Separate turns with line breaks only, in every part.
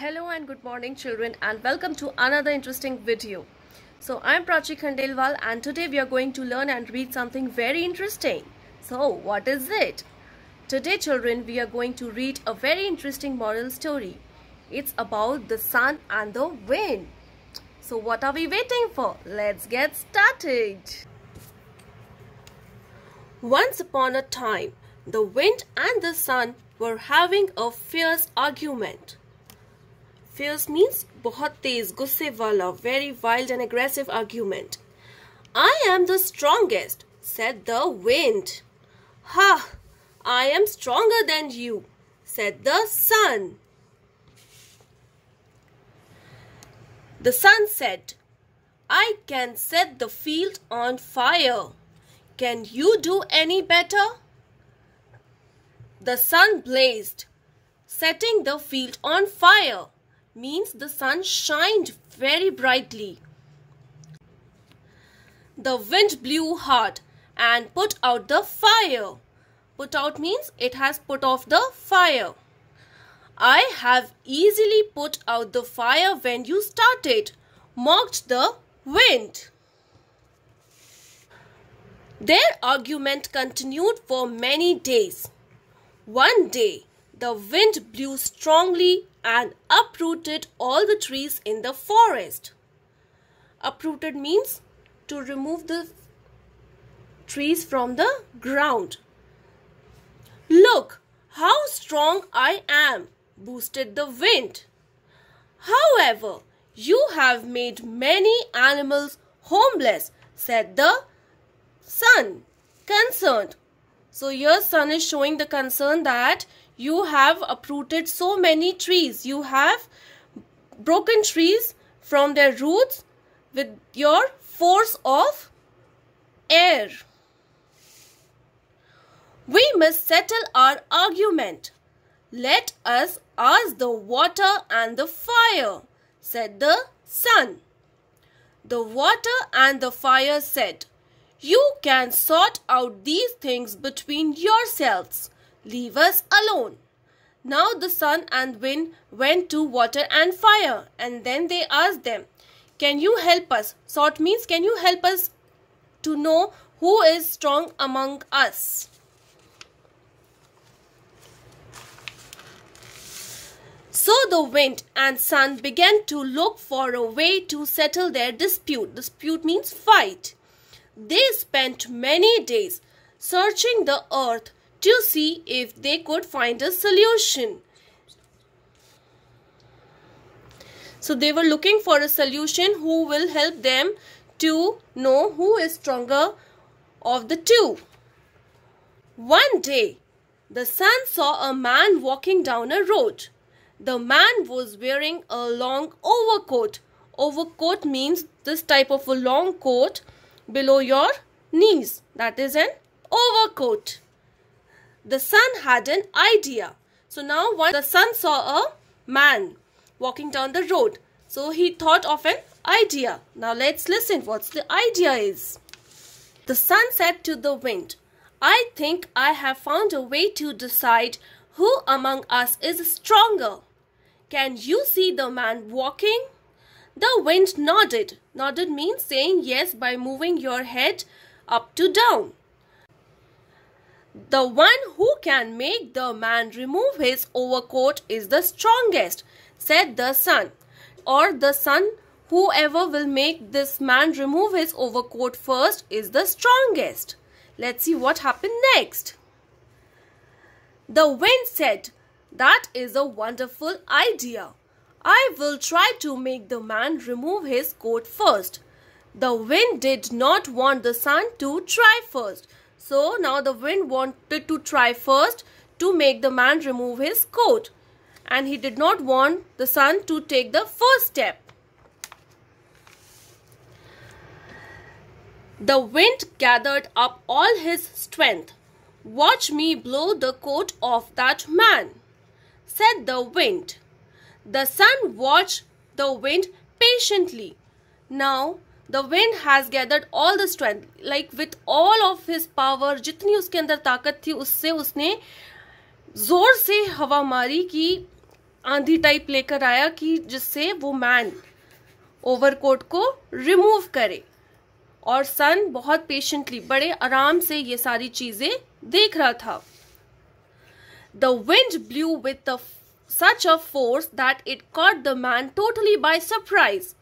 Hello and good morning children, and welcome to another interesting video. So I am Prachi Khandelwal, and today we are going to learn and read something very interesting. So what is it? Today children, we are going to read a very interesting moral story. It's about the sun and the wind. So what are we waiting for? Let's get started. Once upon a time, the wind and the sun were having a fierce argument. Fierce means बहुत तेज गुस्से वाला, very wild and aggressive argument. I am the strongest, said the wind. Ha! I am stronger than you, said the sun. The sun said, I can set the field on fire. Can you do any better? The sun blazed. Setting the field on fire means the sun shined very brightly. The wind blew hard and put out the fire. Put out means it has put off the fire. I have easily put out the fire when you started, mocked the wind. Their argument continued for many days. One day, the wind blew strongly and uprooted all the trees in the forest. Uprooted means to remove the trees from the ground. Look how strong I am, boasted the wind. However, you have made many animals homeless, said the sun, concerned. So your sun is showing the concern that you have uprooted so many trees. You have broken trees from their roots with your force of air. We must settle our argument. Let us ask the water and the fire, said the sun. The water and the fire said, you can sort out these things between yourselves. Leave us alone. Now the sun and wind went to water and fire, and then they asked them, can you help us? Sort means can you help us to know who is strong among us? So the wind and sun began to look for a way to settle their dispute. Dispute means fight. They spent many days searching the earth to see if they could find a solution. So they were looking for a solution who will help them to know who is stronger of the two. One day, the sun saw a man walking down a road. The man was wearing a long overcoat. Overcoat means this type of a long coat below your knees. That is an overcoat. The sun had an idea. So now the sun saw a man walking down the road. So he thought of an idea. Now let's listen what the idea is. The sun said to the wind, I think I have found a way to decide who among us is stronger. Can you see the man walking? The wind nodded. Nodded means saying yes by moving your head up to down. The one who can make the man remove his overcoat is the strongest, said the sun. Or the sun, whoever will make this man remove his overcoat first is the strongest. Let's see what happened next. The wind said, that is a wonderful idea. I will try to make the man remove his coat first. The wind did not want the sun to try first. So now the wind wanted to try first to make the man remove his coat. And he did not want the sun to take the first step. The wind gathered up all his strength. Watch me blow the coat off that man, said the wind. The sun watched the wind patiently. Now the wind has gathered all the strength, like with all of his power, जितनी उसके अंदर ताकत थी उससे उसने जोर से हवा मारी कि आंधी टाइप लेकर आया कि जिससे वो मैन ओवरकोट को रिमूव करे। और सन बहुत पेशेंटली, बड़े आराम से ये सारी चीजें देख रहा था। The wind blew with such a force that it caught the man totally by surprise.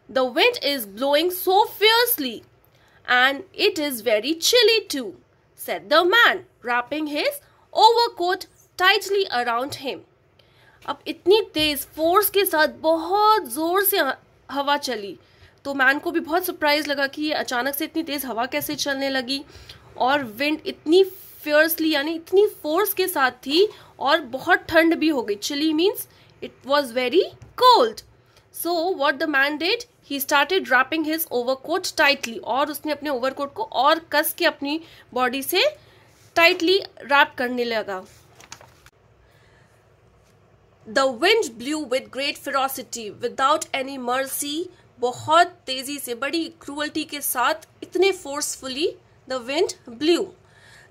The wind is blowing so fiercely, and it is very chilly too, said the man, wrapping his overcoat tightly around him. अब इतनी तेज force के साथ बहुत जोर से हवा चली तो मैन को भी बहुत सरप्राइज लगा कि ये अचानक से इतनी तेज हवा कैसे चलने लगी, और विंड इतनी फियर्सली यानी इतनी फोर्स के साथ थी और बहुत ठंड भी हो गई। Chilly means it was very cold. So what the man did, he started wrapping his overcoat tightly, और उसने अपने ओवरकोट को और कस के अपनी बॉडी से टाइटली रैप करने लगा। The wind blew with great ferocity without any mercy, बहुत तेजी से, बड़ी क्रूअल्टी के साथ, इतने forcefully the wind blew.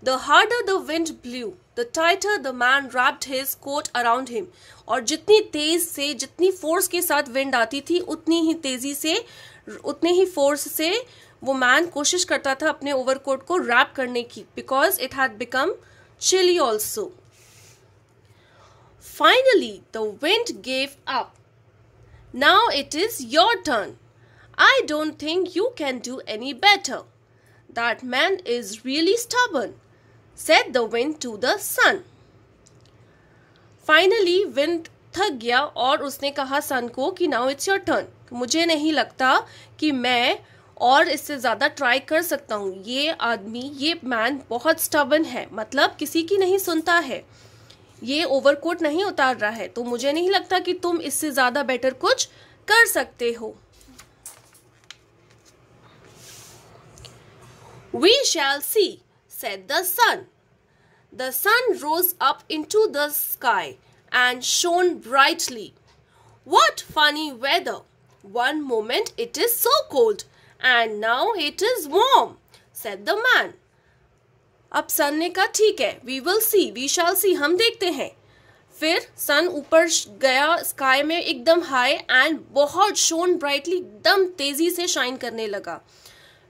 The harder the wind blew, the tighter the man wrapped his coat around him. और जितनी तेज से, जितनी फोर्स के साथ विंड आती थी, उतनी ही तेजी से, उतने ही फोर्स से वो मैन कोशिश करता था अपने ओवरकोट को रैप करने की, because it had become chilly also. Finally, the wind gave up. Now it is your turn. I don't think you can do any better. That man is really stubborn, said the wind to the sun. Finally, wind थक गया और उसने कहा सन को कि now it's your turn. मुझे नहीं लगता कि मैं और इससे ज़्यादा ट्राई कर सकता हूँ। ये आदमी, ये मैन बहुत स्टबर्न है, मतलब किसी की नहीं सुनता है, ये ओवरकोट नहीं उतार रहा है, तो मुझे नहीं लगता कि तुम इससे ज़्यादा बेटर कुछ कर सकते हो। We shall see, said the sun. The sun rose up into the sky and shone brightly. What funny weather! One moment it is so cold, and now it is warm, said the man. अब सन ने कहा ठीक है, we will see, we shall see, हम देखते हैं। फिर सन ऊपर गया स्काई में एकदम हाई एंड बहुत शोन ब्राइटली, एकदम तेजी से शाइन करने लगा।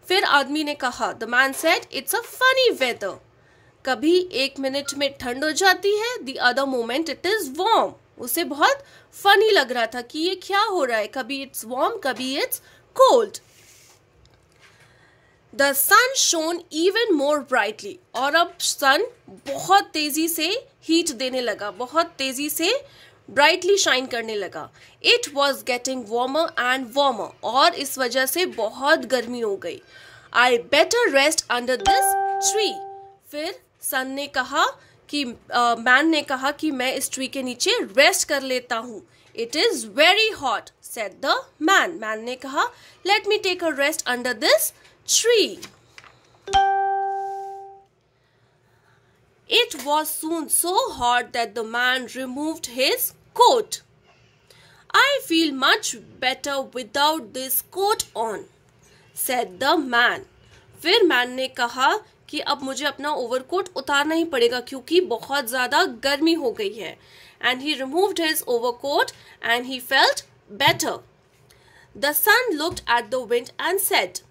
फिर आदमी ने कहा, the man said it's a funny weather, कभी एक मिनट में ठंड हो जाती है, the other moment it is warm. उसे बहुत फनी लग रहा था कि ये क्या हो रहा है, कभी इट्स वार्म, कभी it's cold. The sun shone even more brightly, और अब सन बहुत तेजी से हीट देने लगा, बहुत तेजी से ब्राइटली शाइन करने लगा। It was getting warmer and warmer, और इस वजह से बहुत गर्मी हो गई। I better rest under this tree. फिर सन ने कहा कि मैन ने कहा कि मैं इस ट्री के नीचे रेस्ट कर लेता हूँ। It is very hot, said the man. Man ने कहा let me take a rest under this tree. It was soon so hot that the man removed his coat. I feel much better without this coat on, said the man. फिर man ने कहा कि अब मुझे अपना overcoat उतारना ही पड़ेगा क्योंकि बहुत ज़्यादा गर्मी हो गई है। And he removed his overcoat and he felt better. The sun looked at the wind and said,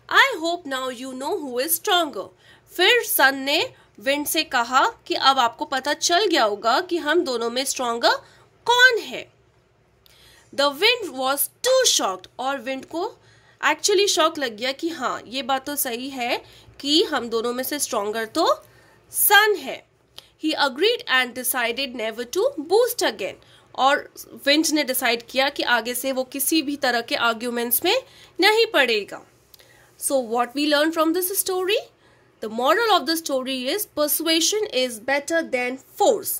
I hope now you know who is stronger. फिर सन ने विंड से कहा कि अब आपको पता चल गया होगा कि हम दोनों में स्ट्रॉन्गर कौन है। The wind was too shocked, और विंड को एक्चुअली शॉक लग गया कि हाँ ये बात तो सही है कि हम दोनों में से स्ट्रॉन्गर तो सन है। He agreed and decided never to boast again, और विंड ने डिसाइड किया कि आगे से वो किसी भी तरह के आर्ग्यूमेंट्स में नहीं पड़ेगा। So what we learn from this story? The moral of the story is persuasion is better than force.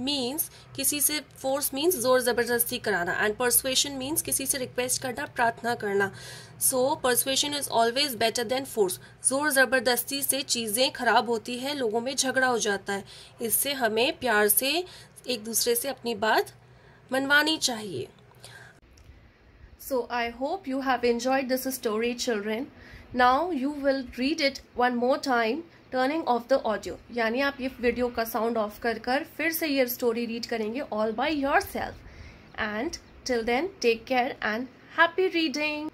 Means किसी से force means जोर ज़बरदस्ती कराना, and persuasion means किसी से request करना, प्रार्थना करना. So persuasion is always better than force. जोर ज़बरदस्ती से चीज़ें खराब होती है, लोगों में झगड़ा हो जाता है। इससे हमें प्यार से एक दूसरे से अपनी बात मनवानी चाहिए. So I hope you have enjoyed this story, children. Now you will read it one more time turning of the audio, यानी आप ये वीडियो का साउंड ऑफ कर फिर से ये स्टोरी रीड करेंगे all by yourself. And till then take care and happy reading.